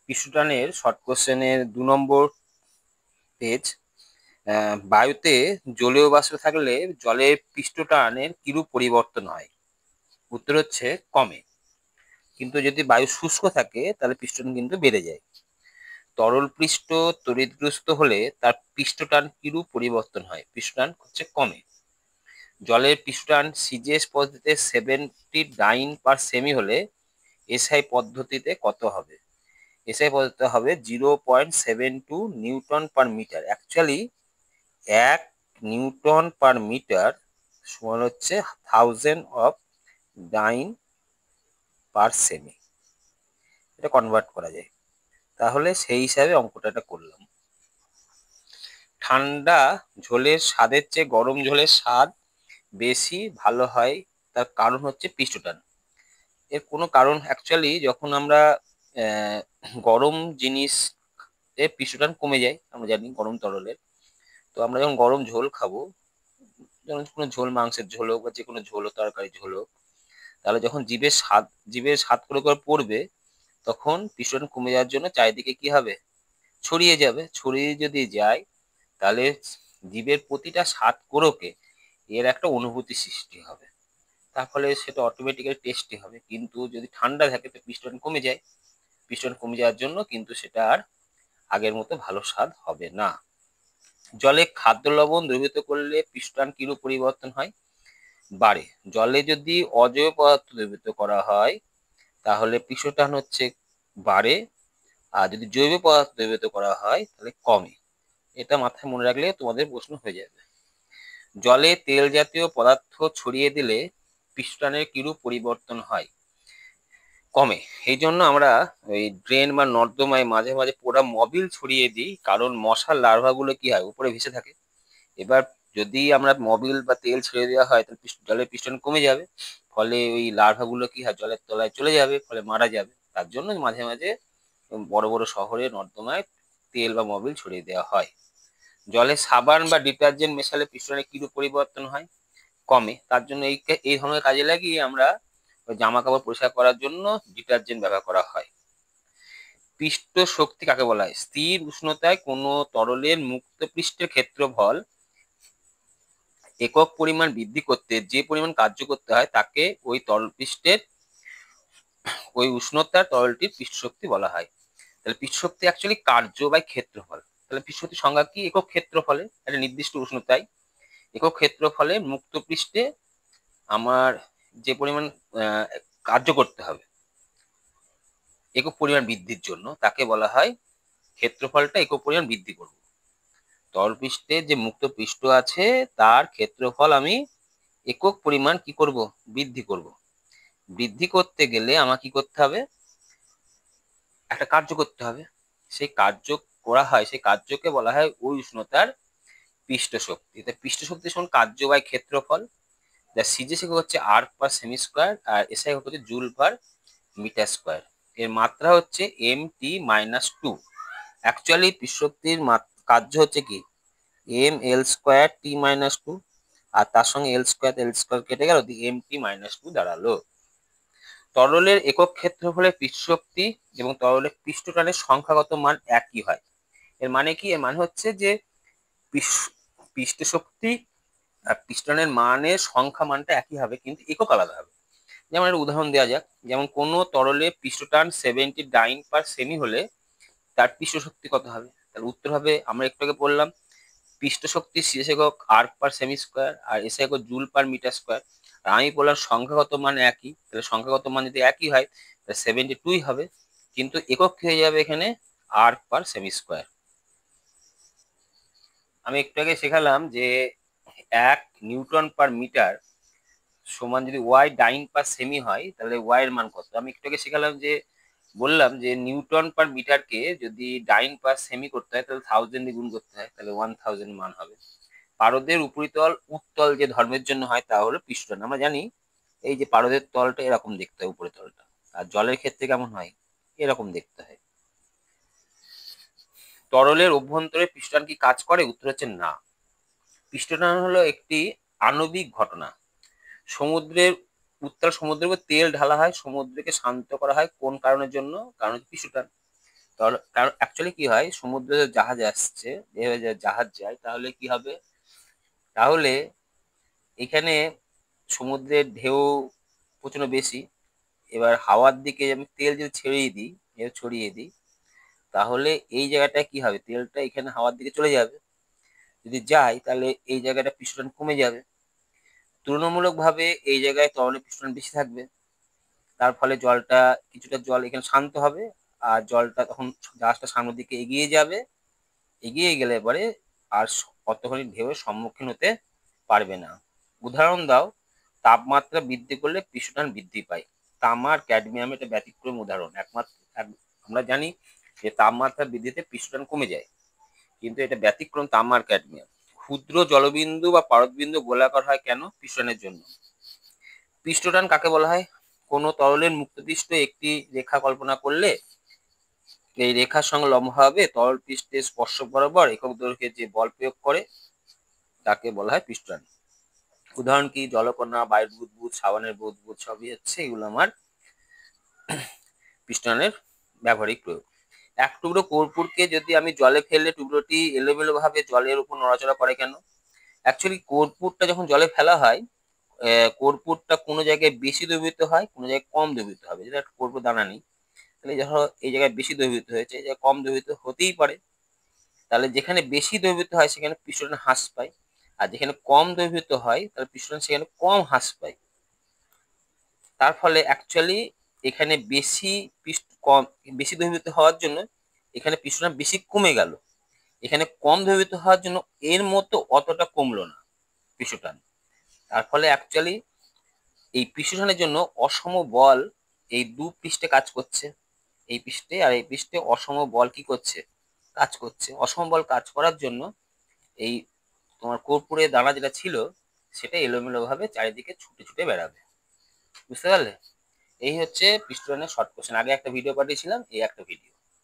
পৃষ্ঠটানের short কোশ্চেনের 2 নম্বর page. বায়ুতে জলীয় বাষ্প থাকলে জলের পৃষ্ঠটানের কিরূপ পরিবর্তন হয়? উত্তর হচ্ছে কমে। কিন্তু যদি বায়ু শুষ্ক থাকে তাহলে পৃষ্ঠটান কিন্তু বেড়ে যায়। তরল পৃষ্ঠ তড়িৎগ্রস্ত হলে তার পৃষ্ঠটান কিরূপ পরিবর্তন হয়? পৃষ্ঠটান হচ্ছে কমে। জলের পৃষ্ঠটান সিজিএস পদ্ধতিতে 79 পার সেমি হলে এসআই পদ্ধতিতে কত হবে? এসআই পদ্ধতিতে হবে 0.72 newton per metre. Actually 1 newton per metre সমান হচ্ছে 1009 পার সেমি। এটা কনভার্ট করা যায়, তাহলে সেই হিসাবে অঙ্কটা করলাম। ঠান্ডা ঝোলের স্বাদের চেয়ে গরম ঝোলের স্বাদ বেশি ভালো হয়, তার কারণ হচ্ছে পৃষ্ঠটান। এর কোনো কারণ অ্যাকচুয়ালি যখন আমরা গরম জিনিস এর পৃষ্ঠটান কমে যায়, আমরা জানি গরম তরলের। তো আমরা যখন গরম ঝোল খাবো, যেমন কোনো ঝোল, মাংসের ঝোল হোক বা যে কোনো ঝোল, তরকারি ঝোল হোক, তাহলে যখন জিভের স্বাদ করে করে পড়বে, তখন পৃষ্ঠটান কমে যাওয়ার জন্য চারিদিকে কি হবে? ছড়িয়ে যাবে। ছড়িয়ে যদি যায় তাহলে জীবের প্রতিটা স্বাদ কোরকে এর একটা অনুভূতি সৃষ্টি হবে, তার ফলে সেটা অটোমেটিক্যালি টেস্টি হবে। কিন্তু যদি ঠান্ডা থাকে তো পৃষ্ঠটান কমে যায়। পৃষ্ঠটান কমে যাওয়ার জন্য কিন্তু সেটা আর আগের মতো ভালো স্বাদ হবে না। জলে খাদ্য লবণ দ্রবীভূত করলে পৃষ্ঠটান কিরূপ পরিবর্তন হয়? বাড়ে। জলে যদি অজৈব পদার্থ দ্রবীভূত করা হয় তাহলে পৃষ্ঠটান হচ্ছে বাড়ে, আর যদি জৈব পদার্থ দ্রবীভূত করা হয় তাহলে কমে। এটা মাথায় মনে রাখলে তোমাদের প্রশ্ন হয়ে যাবে। জলে তেল জাতীয় পদার্থ ছড়িয়ে দিলে পৃষ্ঠটানের কিরূপ পরিবর্তন হয়? কমে। এই জন্য আমরা ওই ড্রেন বা নর্দমায় মাঝে মাঝে পোড়া মবিল ছড়িয়ে দিই, কারণ মশার লার্ভাগুলো কি হয়, উপরে ভেসে থাকে। এবার যদি আমরা মবিল বা তেল ছেড়ে দেওয়া হয় তাহলে জলের পৃষ্ঠটান কমে যাবে, ফলে ওই লার্ভাগুলো কি হয়, জলের তলায় চলে যাবে, ফলে মারা যাবে। তার জন্য মাঝে মাঝে বড় বড় শহরে নর্দমায় তেল বা মবিল ছড়িয়ে দেওয়া হয়। জলে সাবান বা ডিটারজেন্ট মেশালে পৃষ্ঠটানের কিরূপ পরিবর্তন হয়? কমে। তার জন্য এই ধরনের কাজে লাগিয়ে আমরা জামা কাপড় পরিষ্কার করার জন্য ডিটারজেন্ট ব্যবহার করা হয়। পৃষ্ঠ শক্তি কাকে বলা হয়? স্থির উষ্ণতায় কোনো তরলের মুক্ত পৃষ্ঠের ক্ষেত্রফল একক পরিমাণ বৃদ্ধি করতে যে পরিমাণ কার্য করতে হয় তাকে ওই তরল পৃষ্ঠের ওই উষ্ণতার তরলটির পৃষ্ঠ শক্তি বলা হয়। তাহলে পৃষ্ঠ শক্তি অ্যাকচুয়ালি কার্য বাই ক্ষেত্রফল। তাহলে পৃষ্ঠ শক্তির সংজ্ঞা কি? একক ক্ষেত্রফলে একটা নির্দিষ্ট উষ্ণতায় একক ক্ষেত্রফলে মুক্ত পৃষ্ঠে আমার যে পরিমাণ কার্য করতে হবে একক পরিমাণ বৃদ্ধির জন্য, তাকে বলা হয় ক্ষেত্রফলটা একক পরিমাণ বৃদ্ধি করব। তরল পৃষ্ঠে যে মুক্ত পৃষ্ঠ আছে তার ক্ষেত্রফল আমি একক পরিমাণ কি করব? বৃদ্ধি করব। বৃদ্ধি করতে গেলে আমার কি করতে হবে? একটা কার্য করতে হবে। সেই কার্য করা হয়, সেই কার্যকে বলা হয় ওই উষ্ণতার পৃষ্ঠ শক্তি। তাই পৃষ্ঠ শক্তি সমান কার্য বাই ক্ষেত্রফল, যা সিজি হচ্ছে r/সেমি স্কোয়ার আর এসআই হচ্ছে জুল পার মিটার স্কোয়ার। এর মাত্রা হচ্ছে mt-2। অ্যাকচুয়ালি পৃষ্ঠ শক্তির কার্য হচ্ছে কি ml²t-2, আর তার সঙ্গে l² কেটে গেল, mt-2 দাঁড়ালো। তরলের একক ক্ষেত্রফলের পৃষ্ঠ শক্তি এবং তরলের পৃষ্ঠটানের সংখ্যাগত মান একই হয়। এর মানে কি? এর মানে হচ্ছে যে পৃষ্ঠ শক্তি আর পৃষ্ঠটানের মানের সংখ্যা মানটা একই হবে, কিন্তু একক আলাদা হবে। যেমন একটা উদাহরণ দেওয়া যাক, যেমন কোনো তরলে পৃষ্ঠটান 79 পার সেমি হলে তার পৃষ্ঠ শক্তি কত হবে? তাহলে উত্তর হবে, আমরা একটু আগে বললাম, পৃষ্ঠ শক্তি সিএস একক r/সেমি স্কোয়ার আর এসআই একক জুল পার মিটার স্কোয়ার। আর আমি বললাম সংখ্যাগত মান একই, তাহলে সংখ্যাগত মান যদি একই হয় তাহলে 72 হবে, কিন্তু একক কি হয়ে যাবে এখানে? r/সেমি স্কোয়ার। আমি একটু আগে শেখালাম যে 1 নিউটন পার মিটার সমান যদি y9 পার সেমি হয় তাহলে y এর মান কত? আমি একটু আগে শেখালাম যে, বললাম যে নিউটন পার মিটারকে যদি 9 পার সেমি করতে হয় তাহলে 1000 দিয়ে গুণ করতে হয়, তাহলে 1000 মান হবে। পারদের উপরিতল উত্তল যে ধর্মের জন্য হয় তা হলো পৃষ্ঠটান। আমরা জানি এই যে পারদের তলটা এরকম দেখতে হয়, উপরের তলটা। আর জলের ক্ষেত্রে কেমন হয়? এরকম দেখতে হয়। তরলের অভ্যন্তরে পৃষ্ঠটান কি কাজ করে? উত্তর হচ্ছে না। পৃষ্ঠটান হলো একটি আণবিক ঘটনা। সমুদ্রের উত্তাল সমুদ্রের উপর তেল ঢালা হয়, সমুদ্রকে শান্ত করা হয় কোন কারণের জন্য? কারণ হচ্ছে পৃষ্ঠটান। কারণ অ্যাকচুয়ালি কি হয়, সমুদ্রে জাহাজ আসছে, এভাবে জাহাজ যায়, তাহলে কি হবে, তাহলে এখানে সমুদ্রের ঢেউ প্রচন্ড বেশি। এবার হাওয়ার দিকে আমি তেল যদি ছড়িয়ে দিই, তাহলে এই জায়গাটায় কি হবে, তেলটা এখানে হাওয়ার দিকে চলে যাবে। যদি যায় তাহলে এই জায়গাটা পিস্টন কমে যাবে। তুলনামূলকভাবে এই জায়গায় তরলের পিস্টন বেশি থাকবে। তার ফলে কিছুটা জল এখানে শান্ত হবে, আর জলটা তখন জাহাজটা সামনের দিকে এগিয়ে যাবে। এগিয়ে গেলে পরে আর অতখানি ঢেউয়ের সম্মুখীন হতে পারবে না। উদাহরণ দাও, তাপমাত্রা বৃদ্ধি করলে পিস্টন বৃদ্ধি পায়। তামার ক্যাডমিয়াম এটা ব্যতিক্রম উদাহরণ। আমরা জানি যে তাপমাত্রা বৃদ্ধিতে পিস্টন কমে যায়, কিন্তু এটা ব্যতিক্রম তামার ক্যাডমিয়াম। ক্ষুদ্র জলবিন্দু বা পারদবিন্দু গোলাকার হয় কেন? পিস্টনের জন্য। পৃষ্ঠটান কাকে বলা হয়? কোনো তরলের মুক্তপৃষ্ঠ একটি রেখা কল্পনা করলে এই রেখার সঙ্গে লম্বভাবে তরল পৃষ্ঠে স্পর্শক বরাবর একক দৈর্ঘ্যে যে বল প্রয়োগ করে তাকে বলা হয় পৃষ্ঠটান। উদাহরণ কি? জলকণা, বায়ুর বুদবুদ, সাবানের বুদবুদ সবই হচ্ছে এগুলো আমার পৃষ্ঠটানের ব্যবহারিক প্রয়োগ। এক টুকরো কর্পূরকে যদি আমি জলে ফেললে টুকরোটি এলোমেলো ভাবে জলের উপর নড়াচড়া করে কেন? অ্যাকচুয়ালি কর্পূরটা যখন জলে ফেলা হয়, কর্পূরটা কোনো জায়গায় বেশি দ্রবীভূত হয়, কোনো জায়গায় কম দ্রবীভূত হবে। যেটা কর্পূর দানা নেই, তাহলে ধরো এই জায়গায় বেশি দ্রবীভূত হয়েছে, এই জায়গায় কম দ্রবীভূত হতেই পারে। তাহলে যেখানে বেশি দ্রবীভূত হয় সেখানে পিস্টন হ্রাস পায়, আর যেখানে কম দ্রবীভূত হয় তাহলে পিস্টন সেখানে কম হ্রাস পায়। তার ফলে অ্যাকচুয়ালি এখানে বেশি দ্রবীভূত হওয়ার জন্য এখানে পিস্টন বেশি কমে গেল, এখানে কম দ্রবীভূত হওয়ার জন্য এর মতো অতটা কমলো না পিস্টন। তার ফলে অ্যাকচুয়ালি এই পৃষ্ঠটানের জন্য অসম বল এই পৃষ্ঠে কাজ করছে। এই পৃষ্ঠে আর এই পৃষ্ঠে অসম বল কি করছে? কাজ করছে। অসম বল কাজ করার জন্য এই তোমার কর্পূরের দানা যেটা ছিল সেটা এলোমেলো ভাবে চারিদিকে ছুটে ছুটে বেড়াবে। বুঝতে পারলে? এই হচ্ছে পৃষ্ঠটানের শর্ট কোশ্চেন। আগে একটা ভিডিও পাঠিয়েছিলাম, এই একটা ভিডিও।